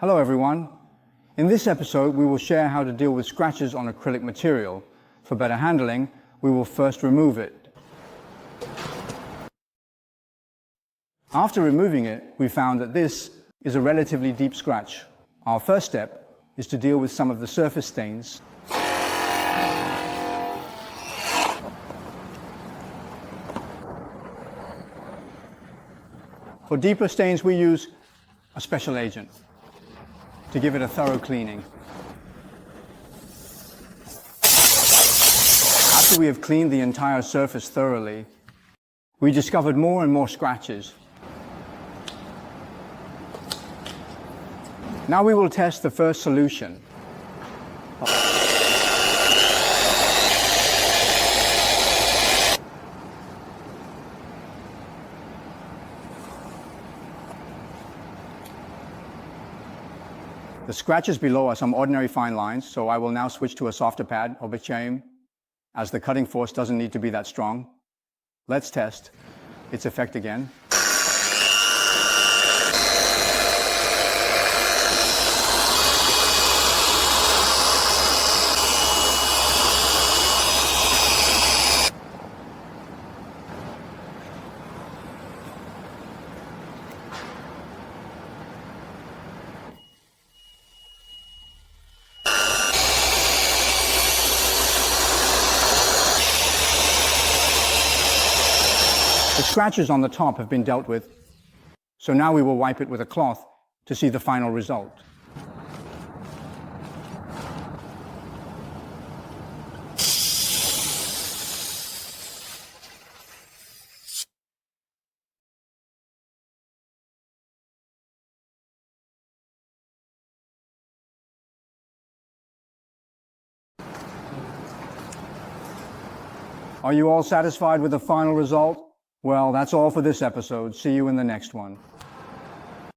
Hello everyone. In this episode we will share how to deal with scratches on acrylic material. For better handling, we will first remove it. After removing it, we found that this is a relatively deep scratch. Our first step is to deal with some of the surface stains. For deeper stains we use a special agent to give it a thorough cleaning. After we have cleaned the entire surface thoroughly, we discovered more and more scratches. Now we will test the first solution. The scratches below are some ordinary fine lines, so I will now switch to a softer pad or bitumen, as the cutting force doesn't need to be that strong. Let's test its effect again. The scratches on the top have been dealt with, so now we will wipe it with a cloth to see the final result. Are you all satisfied with the final result? Well, that's all for this episode. See you in the next one.